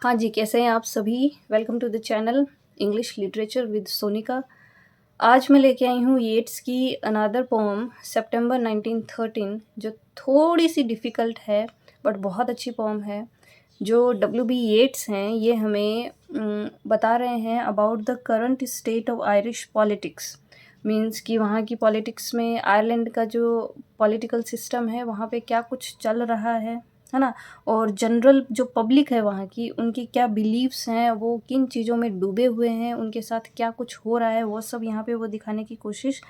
हाँ जी, कैसे हैं आप सभी? Welcome to the channel English literature with Sonika. आज मैं लेके आई हूँ येट्स की अनदर पोएम सितंबर 1913 जो थोड़ी-सी डिफ़िकल्ट है बट बहुत अच्छी पोएम है। जो डब्ल्यू.बी. येट्स हैं ये हमें बता रहे हैं about the current state of Irish politics. Means कि वहाँ की पॉलिटिक्स में आयरलैंड का जो पॉलिटिकल सिस्टम है वहाँ पे क्या कुछ चल रहा है ना? और जनरल जो पब्लिक है वहाँ की, उनकी क्या बिलीव्स हैं, वो किन चीज़ों में डूबे हुए हैं, उनके साथ क्या कुछ हो रहा है, वो सब यहाँ पे वो दिखाने की कोशिश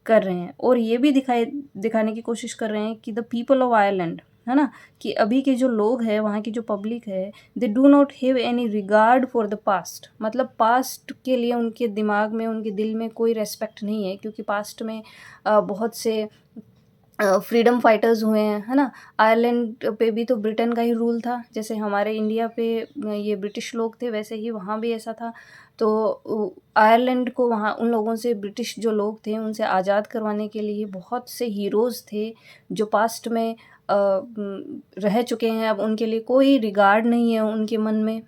कर रहे हैं। और ये भी दिखाने की कोशिश कर रहे हैं कि द पीपल ऑफ आयरलैंड, है ना? कि अभी के जो लोग हैं, वहाँ की जो पब्लिक है, they do not have any regard for the past. मतलब पास्ट के लिए उनके दिमाग में, उनके दिल में कोई रिस्पेक्ट नहीं है, क्योंकि पास्ट में बहुत से फ्रीडम फाइटर्स हुए हैं, है ना? आयरलैंड पे भी तो ब्रिटेन का ही रूल था, जैसे हमारे इंडिया पे ये ब्रिटिश लोग थे, वैसे ही वहाँ भी ऐसा था। तो आयरलैंड को वहाँ उन लोगों से, ब्रिटिश जो लोग थे, उनसे आज़ाद करवाने के लिए बहुत से हीरोज़ थे, जो पास्ट में रह चुके हैं। अब उनके लिए कोई रिगार्ड नहीं है उनके मन में।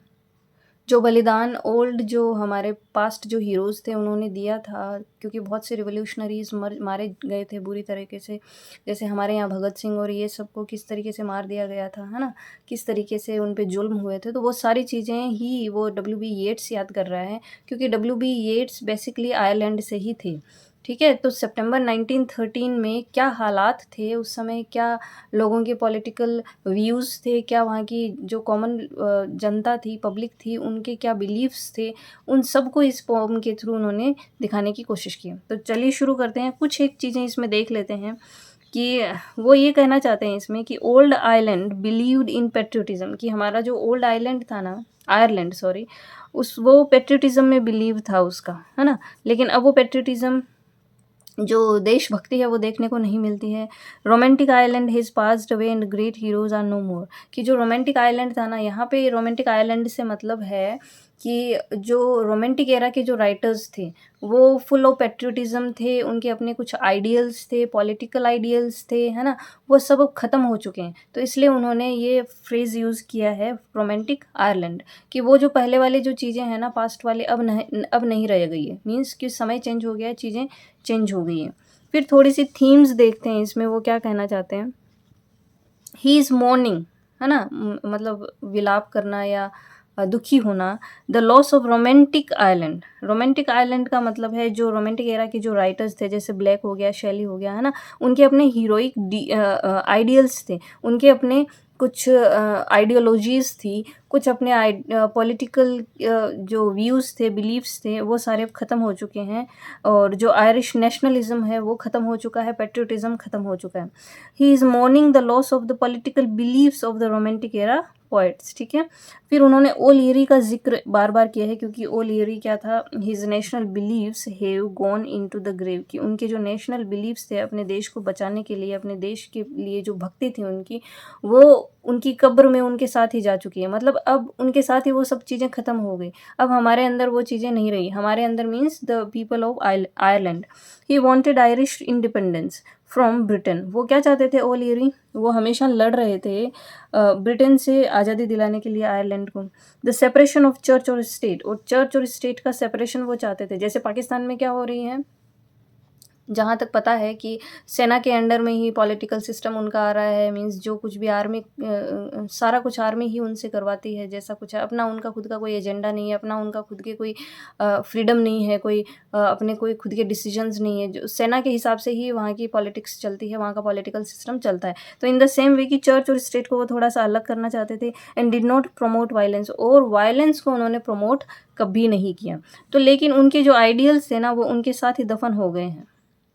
जो बलिदान ओल्ड जो हमारे पास्ट जो हीरोज़ थे उन्होंने दिया था, क्योंकि बहुत से रिवॉल्यूशनरीज़ मारे गए थे बुरी तरीके से। जैसे हमारे यहाँ भगत सिंह और ये सबको किस तरीके से मार दिया गया था, है ना? किस तरीके से उन पे जुल्म हुए थे, तो वो सारी चीज़ें ही वो डब्ल्यू.बी. येट्स याद कर रहा है, क्योंकि डब्ल्यू.बी. येट्स बेसिकली आयरलैंड से ही थे। ठीक है? तो सितंबर 1913 में क्या हालात थे उस समय, क्या लोगों के पॉलिटिकल व्यूज़ थे, क्या वहाँ की जो कॉमन जनता थी, पब्लिक थी, उनके क्या बिलीव्स थे, उन सबको इस पोएम के थ्रू उन्होंने दिखाने की कोशिश की। तो चलिए शुरू करते हैं। कुछ एक चीज़ें इसमें देख लेते हैं कि वो ये कहना चाहते हैं इसमें कि old Ireland believed in patriotism, कि हमारा जो ओल्ड आयरलैंड था ना, आयरलैंड सॉरी, उस वो पैट्रियोटिज़्म में बिलीव था उसका, है ना? लेकिन अब वो पैट्रियोटिज़्म, जो देशभक्ति है, वो देखने को नहीं मिलती है। Romantic island has passed away and great heroes are no more, कि जो रोमांटिक आइलैंड था ना, यहाँ पे रोमांटिक आइलैंड से मतलब है कि जो रोमांटिक एरा के जो राइटर्स थे, वो फुल ऑफ पैट्रियोटिज़्म थे, उनके अपने कुछ आइडियल्स थे, पॉलिटिकल आइडियल्स थे, है ना? वो सब अब ख़त्म हो चुके हैं। तो इसलिए उन्होंने ये फ्रेज़ यूज़ किया है रोमांटिक आयरलैंड, कि वो जो पहले वाली जो चीज़ें हैं ना, पास्ट वाले, अब नहीं रह गई है। मीन्स कि समय चेंज हो गया है, चीज़ें चेंज हो गई हैं। फिर थोड़ी-सी थीम्स देखते हैं इसमें, वो क्या कहना चाहते हैं। ही इज़ मोर्निंग, है ना? मतलब विलाप करना या दुखी होना। The loss of romantic island. Romantic island का मतलब है जो रोमांटिक एरा के जो राइटर्स थे, जैसे ब्लैक हो गया, शेली हो गया, है ना? उनके अपने हीरोइक आइडियल्स थे, उनके अपने कुछ आइडियोलॉजीज़ थी, कुछ अपने पॉलिटिकल जो व्यूज़ थे, बिलीव्स थे, वो सारे अब ख़त्म हो चुके हैं। और जो आयरिश नेशनलिज़्म है वो ख़त्म हो चुका है, पैट्रियोटिज़्म ख़त्म हो चुका है। He is mourning the loss of the political beliefs of the romantic era poets, ठीक है? फिर उन्होंने ओ लियरी का ज़िक्र बार-बार किया है, क्योंकि ओ लियरी क्या था, his national beliefs have gone into the grave, कि उनके जो नेशनल बिलीव्स थे, अपने देश को बचाने के लिए, अपने देश के लिए जो भक्ति थी उनकी, वो उनकी कब्र में उनके साथ ही जा चुकी है। मतलब अब उनके साथ ही वो सब चीज़ें ख़त्म हो गई। अब हमारे अंदर वो चीज़ें नहीं रही। हमारे अंदर means the people of Ireland. He wanted Irish independence from Britain. वो क्या चाहते थे ओ लियरी? वो हमेशा लड़ रहे थे ब्रिटेन से आज़ादी दिलाने के लिए आयरलैंड को। द सेपरेशन ऑफ चर्च और स्टेट, और चर्च और स्टेट का सेपरेशन वो चाहते थे। जैसे पाकिस्तान में क्या हो रही है, जहाँ तक पता है कि सेना के अंडर में ही पॉलिटिकल सिस्टम उनका आ रहा है। मीन्स जो कुछ भी आर्मी सारा कुछ आर्मी ही उनसे करवाती है, जैसा कुछ है। अपना उनका खुद का कोई एजेंडा नहीं है, अपना उनका खुद के कोई फ्रीडम नहीं है, कोई अपने कोई खुद के डिसीजंस नहीं है। जो सेना के हिसाब से ही वहाँ की पॉलिटिक्स चलती है, वहाँ का पॉलिटिकल सिस्टम चलता है। तो इन द सेम वे कि चर्च और स्टेट को वो थोड़ा-सा अलग करना चाहते थे, and did not promote violence, और वायलेंस को उन्होंने प्रमोट कभी नहीं किया। तो लेकिन उनके जो आइडियल्स थे ना, वो उनके साथ ही दफ़न हो गए हैं।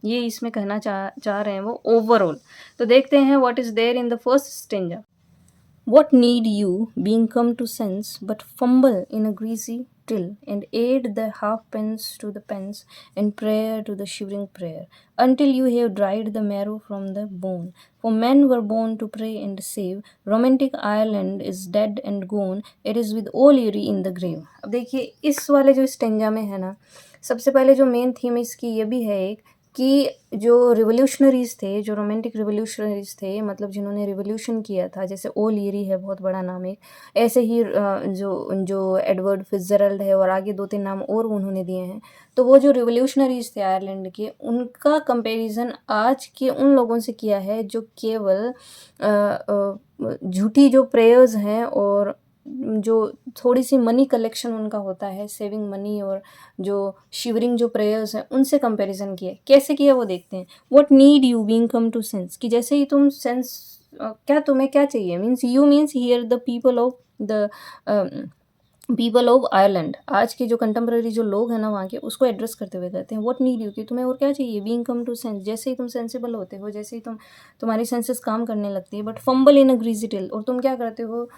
ये इसमें कहना चाह रहे हैं वो ओवरऑल। तो देखते हैं what is there in the first stanza. What need you, being come to sense, but fumble in a greasy till, and aid the halfpence to the pence, and prayer to the shivering prayer, until you have dried the marrow from the bone. For men were born to pray and save. Romantic Ireland is dead and gone. It is with all Erie in the grave. अब देखिए इस वाले जो stanza में है ना, सबसे पहले जो मेन थीम इसकी ये भी है एक, कि जो रिवॉल्यूशनरीज़ थे, जो रोमांटिक रिवॉल्यूशनरीज़ थे, मतलब जिन्होंने रिवॉल्यूशन किया था, जैसे ओलियरी है, बहुत बड़ा नाम है। ऐसे ही जो जो एडवर्ड फिट्ज़जेराल्ड है और आगे 2-3 नाम और उन्होंने दिए हैं। तो वो जो रिवॉल्यूशनरीज़ थे आयरलैंड के, उनका कंपैरिज़न आज के उन लोगों से किया है जो केवल झूठी जो प्रेयर्स हैं और जो थोड़ी-सी मनी कलेक्शन उनका होता है, सेविंग मनी, और जो शिवरिंग जो प्रेयर्स हैं, उनसे कंपैरिज़न किया है। कैसे किया वो देखते हैं। What need you being come to sense, कि जैसे ही तुम सेंस क्या तुम्हें क्या चाहिए, means you means here the people of Ireland. आज के जो कंटेम्पररी जो लोग हैं ना वहाँ के, उसको एड्रेस करते हुए कहते हैं व्हाट नीड यू, कि तुम्हें और क्या चाहिए, बीइंग कम टू सेंस, जैसे ही तुम सेंसिबल होते हो, जैसे ही तुम्हारी सेंसेस काम करने लगती है, but fumble in a greasy till, और तुम क्या करते हो,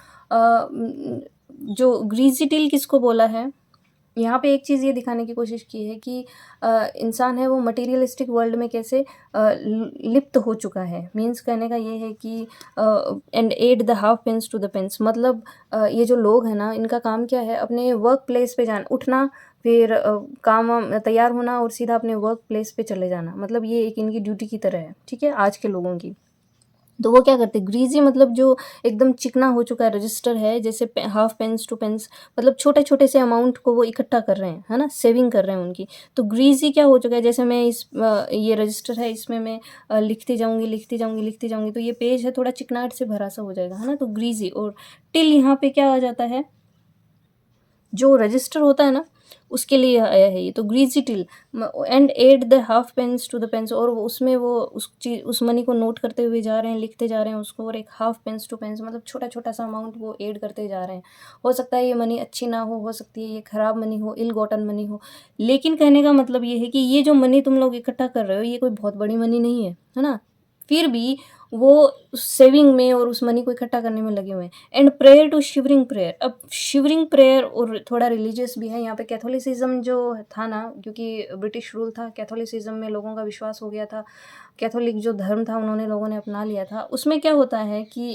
जो ग्रीजी टिल किसको बोला है, यहाँ पे एक चीज़ ये दिखाने की कोशिश की है कि इंसान है वो मटेरियलिस्टिक वर्ल्ड में कैसे लिप्त हो चुका है। मीन्स कहने का ये है कि and add the halfpence to the pence, मतलब ये जो लोग हैं ना, इनका काम क्या है, अपने वर्क प्लेस पे जाना, उठना, फिर काम वाम तैयार होना और सीधा अपने वर्क प्लेस पे चले जाना, मतलब ये एक इनकी ड्यूटी की तरह है, ठीक है, आज के लोगों की। तो वो क्या करते हैं, ग्रीजी मतलब जो एकदम चिकना हो चुका है रजिस्टर है, जैसे हाफ पेंस टू पेंस, मतलब छोटे छोटे से अमाउंट को वो इकट्ठा कर रहे हैं, है ना, सेविंग कर रहे हैं उनकी। तो ग्रीजी क्या हो चुका है, जैसे मैं ये रजिस्टर है, इसमें मैं लिखती जाऊंगी लिखती जाऊंगी लिखती जाऊंगी, तो ये पेज है थोड़ा चिकनाहट से भरा सा हो जाएगा, है ना, तो ग्रीजी। और टिल यहाँ पे क्या आ जाता है, जो रजिस्टर होता है ना, उसके लिए आया है ये, तो greasy till and add the halfpence to the pence, और उसमें वो उस मनी को नोट करते हुए जा रहे हैं, लिखते जा रहे हैं उसको, और एक हाफ पेंस टू पेंस मतलब छोटा छोटा सा अमाउंट वो ऐड करते जा रहे हैं। हो सकता है ये मनी अच्छी ना हो सकती है ये ख़राब मनी हो, इल गॉटन मनी हो, लेकिन कहने का मतलब ये है कि ये जो मनी तुम लोग इकट्ठा कर रहे हो, ये कोई बहुत बड़ी मनी नहीं है ना, फिर भी वो उस सेविंग में और उस मनी को इकट्ठा करने में लगे हुए हैं। And prayer to shivering prayer, अब शिवरिंग प्रेयर और थोड़ा रिलीजियस भी है यहाँ पे। कैथोलिसिज्म जो था ना, क्योंकि ब्रिटिश रूल था, कैथोलिसिज्म में लोगों का विश्वास हो गया था, कैथोलिक जो धर्म था उन्होंने लोगों ने अपना लिया था। उसमें क्या होता है कि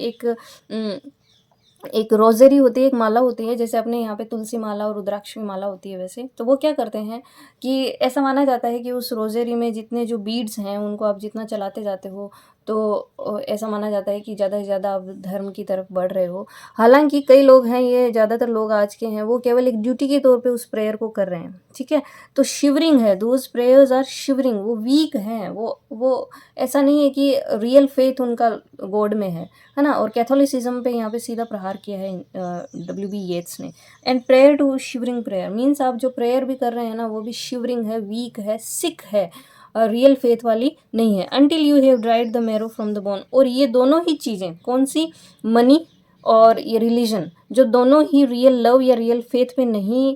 एक रोज़री होती है, एक माला होती है, जैसे अपने यहाँ पे तुलसी माला और रुद्राक्ष की माला होती है वैसे। तो वो क्या करते हैं कि ऐसा माना जाता है कि उस रोज़री में जितने जो बीड्स हैं उनको आप जितना चलाते जाते हो, तो ऐसा माना जाता है कि ज़्यादा से ज़्यादा आप धर्म की तरफ बढ़ रहे हो। हालाँकि कई लोग हैं, ये ज़्यादातर लोग आज के हैं, वो केवल एक ड्यूटी के तौर पे उस प्रेयर को कर रहे हैं, ठीक है? तो शिवरिंग है, दोज़ प्रेयर्स आर शिवरिंग, वो वीक हैं, वो ऐसा नहीं है कि रियल फेथ उनका गॉड में है ना? और कैथोलिसिज्म पे यहाँ पे सीधा प्रहार किया है डब्ल्यू.बी. येट्स ने। And prayer to shivering prayer means आप जो प्रेयर भी कर रहे हैं ना, वो भी शिवरिंग है, वीक है, सिक है, रियल फेथ वाली नहीं है। Until you have dried the marrow from the bone, और ये दोनों ही चीज़ें कौन सी, मनी और ये रिलीजन, जो दोनों ही रियल लव या रियल फेथ पे नहीं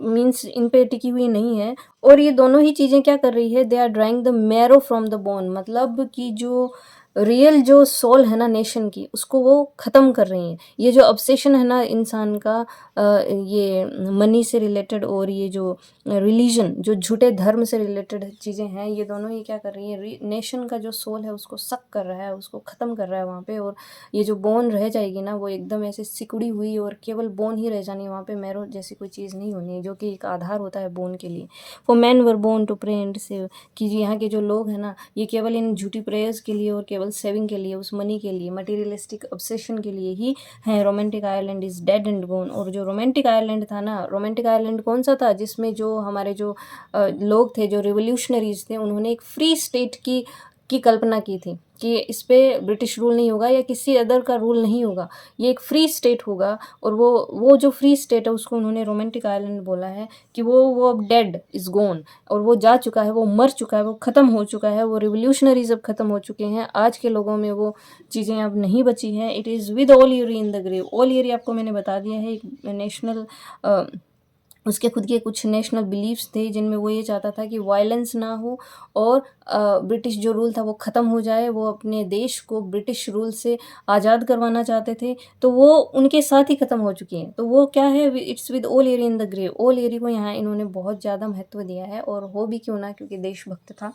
मीन्स इन पे टिकी हुई नहीं है, और ये दोनों ही चीज़ें क्या कर रही है, they are drawing the marrow from the bone, मतलब कि जो रियल जो सोल है ना नेशन की, उसको वो ख़त्म कर रही हैं। ये जो ऑब्सेशन है ना इंसान का ये मनी से रिलेटेड, और ये जो रिलीजन, जो झूठे धर्म से रिलेटेड चीज़ें हैं, ये दोनों ही क्या कर रही हैं, नेशन का जो सोल है उसको सक कर रहा है, उसको ख़त्म कर रहा है वहाँ पे। और ये जो बोन रह जाएगी ना, वो एकदम ऐसे सिकुड़ी हुई, और केवल बोन ही रह जानी है वहाँ पे, मैरो जैसी कोई चीज़ नहीं होनी है, जो कि एक आधार होता है बोन के लिए। For men were born to pray and save, कि यहाँ के जो लोग हैं ना, ये केवल इन झूठी प्रेयर्स के लिए और केवल सेविंग के लिए, उस मनी के लिए, मटेरियलिस्टिक ऑब्सेशन के लिए ही हैं। Romantic Ireland is dead and gone. और जो रोमांटिक आयरलैंड था ना, रोमांटिक आयरलैंड कौन सा था, जिसमें जो हमारे जो लोग थे, जो रिवोल्यूशनरीज थे, उन्होंने एक फ्री स्टेट की कल्पना की थी कि इस पे ब्रिटिश रूल नहीं होगा या किसी अदर का रूल नहीं होगा, ये एक फ्री स्टेट होगा। और वो जो फ्री स्टेट है उसको उन्होंने रोमांटिक आइलैंड बोला है, कि वो अब डेड इज़ गोन, और वो जा चुका है, वो मर चुका है, वो ख़त्म हो चुका है, वो रिवोल्यूशनरीज अब ख़त्म हो चुके हैं। आज के लोगों में वो चीज़ें अब नहीं बची हैं। It is with O'Leary in the grave. O'Leary आपको मैंने बता दिया है, एक नेशनल उसके खुद के कुछ नेशनल बिलीव्स थे, जिनमें वो ये चाहता था कि वायलेंस ना हो, और ब्रिटिश जो रूल था वो ख़त्म हो जाए। वो अपने देश को ब्रिटिश रूल से आज़ाद करवाना चाहते थे, तो वो उनके साथ ही ख़त्म हो चुकी हैं। तो वो क्या है, इट्स विद ओल एरी इन द ग्रेव। ओल एरी को यहाँ इन्होंने बहुत ज़्यादा महत्व दिया है, और हो भी क्यों ना, क्योंकि देशभक्त था।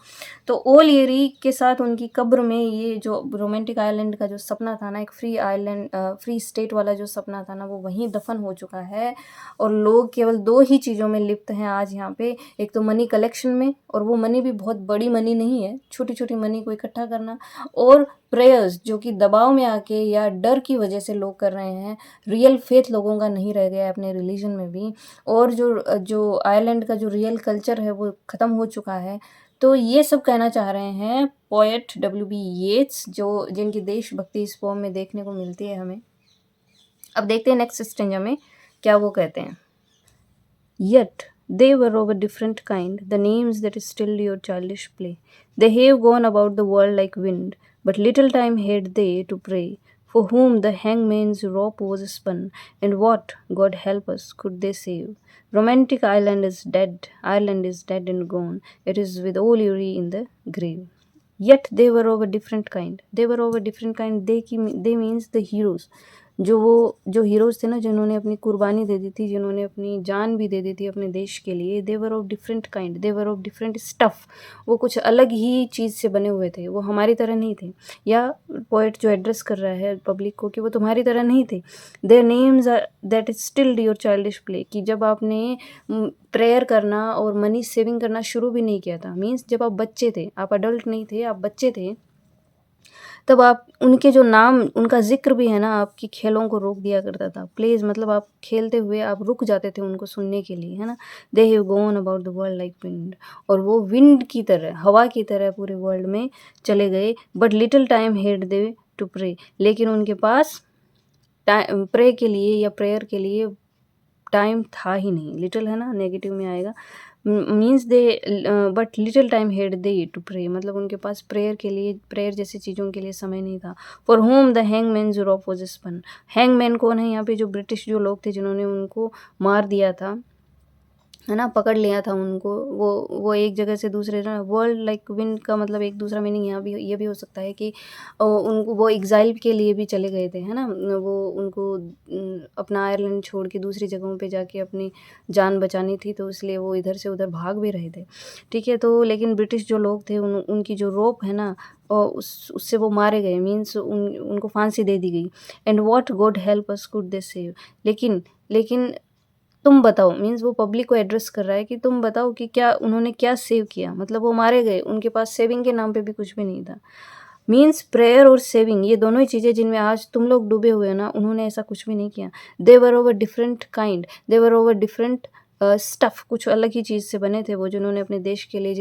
तो ओल एरी के साथ उनकी कब्र में ये जो रोमांटिक आइलैंड का जो सपना था ना, एक फ्री आइलैंड फ्री स्टेट वाला जो सपना था ना, वो वहीं दफन हो चुका है। और लोग केवल 2 ही चीज़ों में लिप्त हैं आज यहाँ पे। एक तो मनी कलेक्शन में, और वो मनी भी बहुत बड़ी मनी नहीं है, छोटी-छोटी मनी को इकट्ठा करना, और प्रेयर्स जो कि दबाव में आके या डर की वजह से लोग कर रहे हैं। रियल फेथ लोगों का नहीं रह गया है अपने रिलीजन में भी, और जो आयरलैंड का जो रियल कल्चर है वो ख़त्म हो चुका है। तो ये सब कहना चाह रहे हैं पोएट डब्ल्यू.बी. येट्स, जो जिनकी देशभक्ति इस पोएम में देखने को मिलती है हमें। अब देखते हैं नेक्स्ट स्टेंजा में क्या वो कहते हैं। Yet they were of a different kind, the names that stilled your childish play. They have gone about the world like wind, but little time had they to pray, for whom the hangman's rope was spun, and what, God help us, could they save? Romantic Ireland is dead and gone, it is with all Uri in the grave. Yet they were of a different kind. They were of a different kind. They means the heroes. जो heroes थे ना, जिन्होंने अपनी कुर्बानी दे दी थी, जिन्होंने अपनी जान भी दे दी थी अपने देश के लिए, they were of different kind, they were of different stuff. वो कुछ अलग ही चीज़ से बने हुए थे, वो हमारी तरह नहीं थे। या पोएट जो एड्रेस कर रहा है पब्लिक को कि वो तुम्हारी तरह नहीं थे। Their names are that is still your childish play, कि जब आपने प्रेयर करना और मनी सेविंग करना शुरू भी नहीं किया था, मीन्स जब आप बच्चे थे, आप अडल्ट नहीं थे, आप बच्चे थे, तब आप उनके जो नाम, उनका ज़िक्र भी है ना, आपकी खेलों को रोक दिया करता था। प्लेज़ मतलब आप खेलते हुए आप रुक जाते थे उनको सुनने के लिए, है ना। They have gone about the world like wind, और वो विंड की तरह, हवा की तरह पूरे वर्ल्ड में चले गए। But little time had they to pray, लेकिन उनके पास प्रे के लिए या प्रेयर के लिए टाइम था ही नहीं। लिटिल है ना, नेगेटिव में आएगा, means they but little time had they to pray, मतलब उनके पास प्रेयर के लिए, प्रेयर जैसी चीज़ों के लिए समय नहीं था। For whom the hangman rope was spun. Hangman कौन है यहाँ पे? जो ब्रिटिश जो लोग थे जिन्होंने उनको मार दिया था, है ना, पकड़ लिया था उनको। वो एक जगह से दूसरे ना, वर्ल्ड लाइक विंड का मतलब एक दूसरा मीनिंग यहाँ भी ये भी हो सकता है कि उनको वो एग्ज़ाइल के लिए भी चले गए थे, है ना। वो उनको अपना आयरलैंड छोड़ के दूसरी जगहों पे जाके अपनी जान बचानी थी, तो इसलिए वो इधर से उधर भाग भी रहे थे, ठीक है। तो लेकिन ब्रिटिश जो लोग थे उनकी जो रोप है ना, उससे वो मारे गए, मीन्स उनको फांसी दे दी गई। And what God help us could they save, लेकिन तुम बताओ, मीन्स वो पब्लिक को एड्रेस कर रहा है कि तुम बताओ कि क्या उन्होंने क्या सेव किया। मतलब वो मारे गए, उनके पास सेविंग के नाम पे भी कुछ भी नहीं था। मीन्स प्रेयर और सेविंग, ये दोनों ही चीज़ें जिनमें आज तुम लोग डूबे हुए हो ना, उन्होंने ऐसा कुछ भी नहीं किया। They were over different kind, they were over different stuff, कुछ अलग ही चीज़ से बने थे वो, जिन्होंने अपने देश के लिए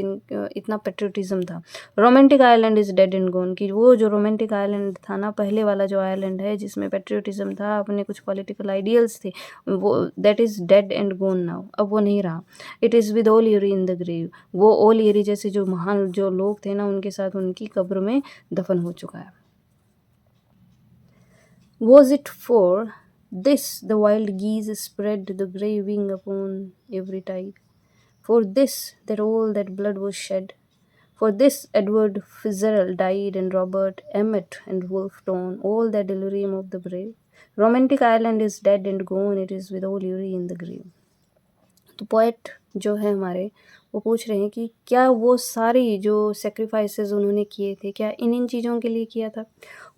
इतना पेट्रियोटिज़्म था। Romantic Ireland is dead and gone, कि वो जो रोमांटिक आयरलैंड था ना, पहले वाला जो आयरलैंड है जिसमें पेट्रियोटिज़्म था, अपने कुछ पॉलिटिकल आइडियल्स थे, वो that is dead and gone now, अब वो नहीं रहा। It is with O'Leary in the grave, वो ऑल यूरी जैसे जो महान जो लोग थे ना, उनके साथ उनकी कब्र में दफन हो चुका है। Was it for this the wild geese spread the grey wing upon every tide? For this that all that blood was shed? For this Edward Fitzgerald died, and Robert Emmet and Wolfe Tone, all that delirium of the brave? Romantic Ireland is dead and gone, it is with all Uri in the grave. तो poet जो है हमारे, वो पूछ रहे हैं कि क्या वो सारी जो सेक्रीफाइसेस उन्होंने किए थे, क्या इन चीज़ों के लिए किया था?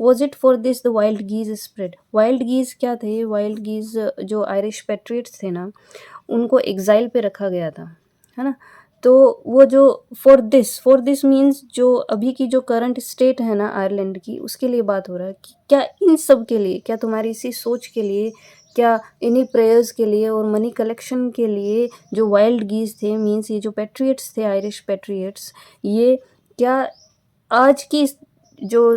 Was it for this the wild geese spread? Wild geese क्या थे? वाइल्ड गीज जो आयरिश पैट्रियट्स थे ना, उनको एग्जाइल पे रखा गया था, है ना। तो वो जो फॉर दिस मीन्स जो अभी की जो करंट स्टेट है ना आयरलैंड की, उसके लिए बात हो रहा है कि क्या इन सब के लिए, क्या तुम्हारी इसी सोच के लिए, क्या इन्हीं प्रेयर्स के लिए और मनी कलेक्शन के लिए जो वाइल्ड गीज थे, मीन्स ये जो पैट्रियट्स थे, आयरिश पैट्रियट्स, ये क्या आज की जो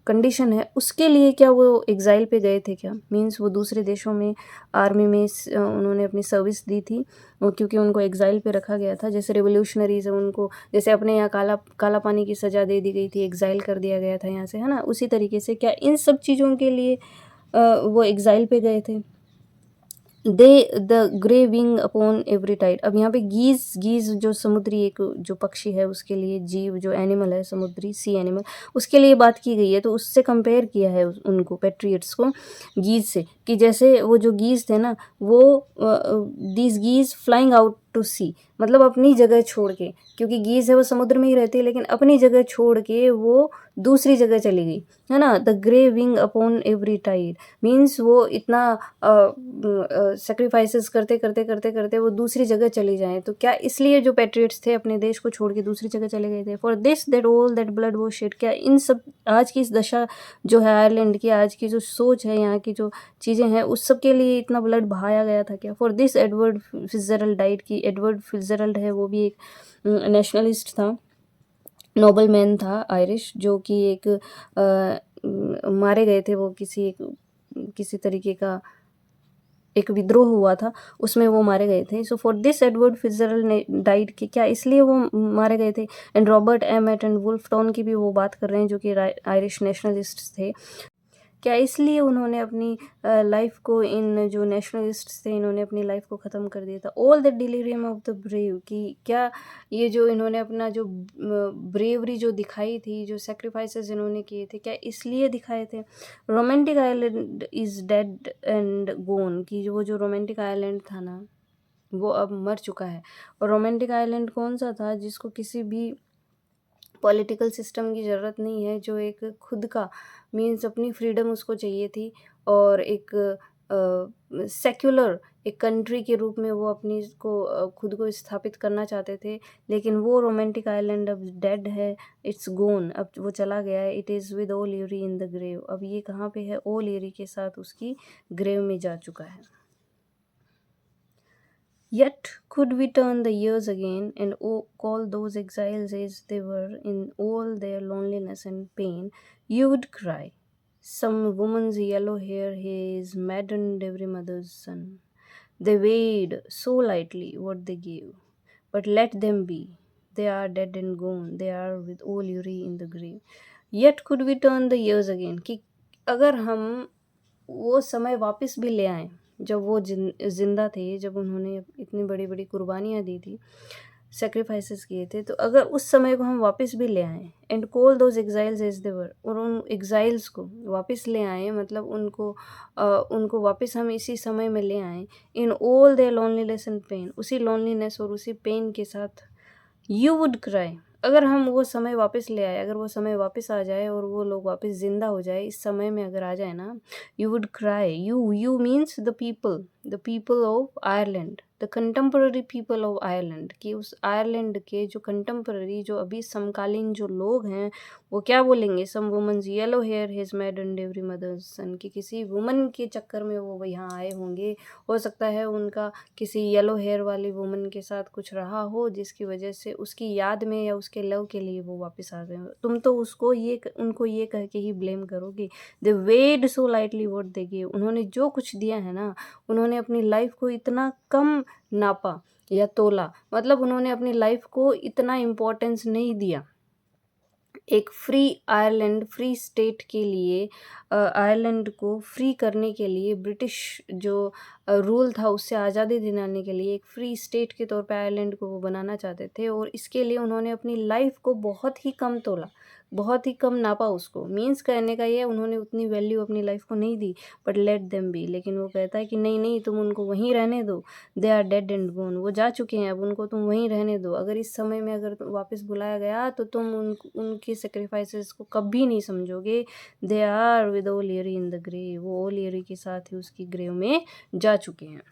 कंडीशन है उसके लिए क्या वो एग्ज़ाइल पे गए थे क्या? मीन्स वो दूसरे देशों में आर्मी में उन्होंने अपनी सर्विस दी थी, क्योंकि उनको एग्ज़ाइल पे रखा गया था। जैसे रिवोल्यूशनरीज़ है, उनको जैसे अपने यहाँ काला पानी की सज़ा दे दी गई थी, एग्ज़ाइल कर दिया गया था यहाँ से, है ना। उसी तरीके से क्या इन सब चीज़ों के लिए वो एग्ज़ाइल पे गए थे? They the grey wing upon every tide. अब यहाँ पे गीज जो समुद्री एक जो पक्षी है, उसके लिए जीव जो एनिमल है, समुद्री सी एनिमल, उसके लिए बात की गई है, तो उससे कंपेयर किया है उनको, पैट्रियट्स को, गीज से। कि जैसे वो जो गीज़ थे ना वो these geese flying out to sea, मतलब अपनी जगह छोड़ के, क्योंकि गीज़ है वो समुद्र में ही रहती है लेकिन अपनी जगह छोड़ के वो दूसरी जगह चली गई, है ना। The grey wing upon every tide, means वो इतना सेक्रीफाइसेस करते करते करते करते वो दूसरी जगह चली जाएँ। तो क्या इसलिए जो पैट्रियट्स थे अपने देश को छोड़ के दूसरी जगह चले गए थे? For this that all that blood was shed, क्या इन सब आज की इस दशा जो है आयरलैंड की, आज की जो सोच है, यहाँ की जो चीज़ें हैं, उस सब के लिए इतना ब्लड बहाया गया था क्या? फॉर दिस एडवर्ड फिट्जजेराल्ड डाइड, कि एडवर्ड फिट्जजेराल्ड है वो भी एक नेशनलिस्ट था, नोबल मैन था आयरिश, जो कि एक मारे गए थे, वो किसी तरीके का एक विद्रोह हुआ था, उसमें वो मारे गए थे। So for this Edward Fitzgerald ने डाइड, कि क्या इसलिए वो मारे गए थे? And Robert Emmet and Wolfe Tone की भी वो बात कर रहे हैं, जो कि आयरिश नेशनलिस्ट्स थे। क्या इसलिए उन्होंने अपनी लाइफ को, इन जो नेशनलिस्ट्स थे इन्होंने अपनी लाइफ को ख़त्म कर दिया था? All the delirium of the brave, कि क्या ये जो इन्होंने अपना जो ब्रेवरी जो दिखाई थी, जो सेक्रीफाइसेस इन्होंने किए थे, क्या इसलिए दिखाए थे? Romantic island is dead and gone, कि वो जो रोमांटिक आइलैंड था ना वो अब मर चुका है। और रोमांटिक आइलैंड कौन सा था? जिसको किसी भी पॉलिटिकल सिस्टम की ज़रूरत नहीं है, जो एक खुद का, मीन्स अपनी फ्रीडम उसको चाहिए थी, और एक सेक्युलर एक कंट्री के रूप में वो अपनी खुद को स्थापित करना चाहते थे। लेकिन वो रोमांटिक आइलैंड अब डेड है, इट्स गोन, अब वो चला गया है। इट इज़ विद ओल एरी इन द ग्रेव, अब ये कहाँ पे है? ओल एरी के साथ उसकी ग्रेव में जा चुका है। Yet could we turn the years again and call those exiles as they were in all their loneliness and pain, you would cry. Some woman's yellow hair has maddened every mother's son. They weighed so lightly what they gave. But let them be. They are dead and gone. They are with all Yuri in the grave. Yet could we turn the years again, कि अगर हम वो समय वापस भी ले आएँ, जब वो ज़िंदा थे, जब उन्होंने इतनी बड़ी-बड़ी कुर्बानियाँ दी थी, सैक्रिफाइसेस किए थे, तो अगर उस समय को हम वापस भी ले आएँ एंड कॉल दोज़ एग्ज़ाइल्स एज़ दे वर, और उन एग्ज़ाइल्स को वापस ले आएँ, मतलब उनको वापस हम इसी समय में ले आएँ, in all their loneliness and pain, उसी लोनलीनेस और उसी पेन के साथ, यू वुड क्राई, अगर हम वो समय वापस ले आए, अगर वो समय वापस आ जाए और वो लोग वापस ज़िंदा हो जाए, इस समय में अगर आ जाए ना, you would cry. You means the people of Ireland, the contemporary people of Ireland, कि उस आयरलैंड के जो कंटेम्पररी, जो अभी समकालीन जो लोग हैं, वो क्या बोलेंगे? Some woman's yellow hair has maddened every mother's son, कि किसी वुमन के चक्कर में वो यहाँ आए होंगे। हो सकता है उनका किसी येलो हेयर वाली वुमन के साथ कुछ रहा हो, जिसकी वजह से उसकी याद में या उसके लव के लिए वो वापस आ गए हो। तुम तो उनको ये कह के ही ब्लेम करोगे, they weighed so lightly what they gave, उन्होंने जो कुछ दिया है ना, उन्होंने अपनी लाइफ को इतना कम नापा या तोला, मतलब उन्होंने अपनी लाइफ को इतना इम्पोर्टेंस नहीं दिया। एक फ्री आयरलैंड, फ्री स्टेट के लिए, आयरलैंड को फ्री करने के लिए, ब्रिटिश जो रूल था उससे आज़ादी दिलाने के लिए, एक फ्री स्टेट के तौर पे आयरलैंड को वो बनाना चाहते थे, और इसके लिए उन्होंने अपनी लाइफ को बहुत ही कम तोला, बहुत ही कम नापा उसको। मीन्स कहने का ये, उन्होंने उतनी वैल्यू अपनी लाइफ को नहीं दी, बट लेट देम बी। लेकिन वो कहता है कि नहीं नहीं, तुम उनको वहीं रहने दो, दे आर डेड एंड गोन, वो जा चुके हैं, अब उनको तुम वहीं रहने दो। अगर इस समय में अगर वापस बुलाया गया तो तुम उनकी सेक्रीफाइसेस को कभी नहीं समझोगे। They are with O'Leary in the grave, वो ओलियरी के साथ ही उसकी ग्रेव में जा चुके हैं।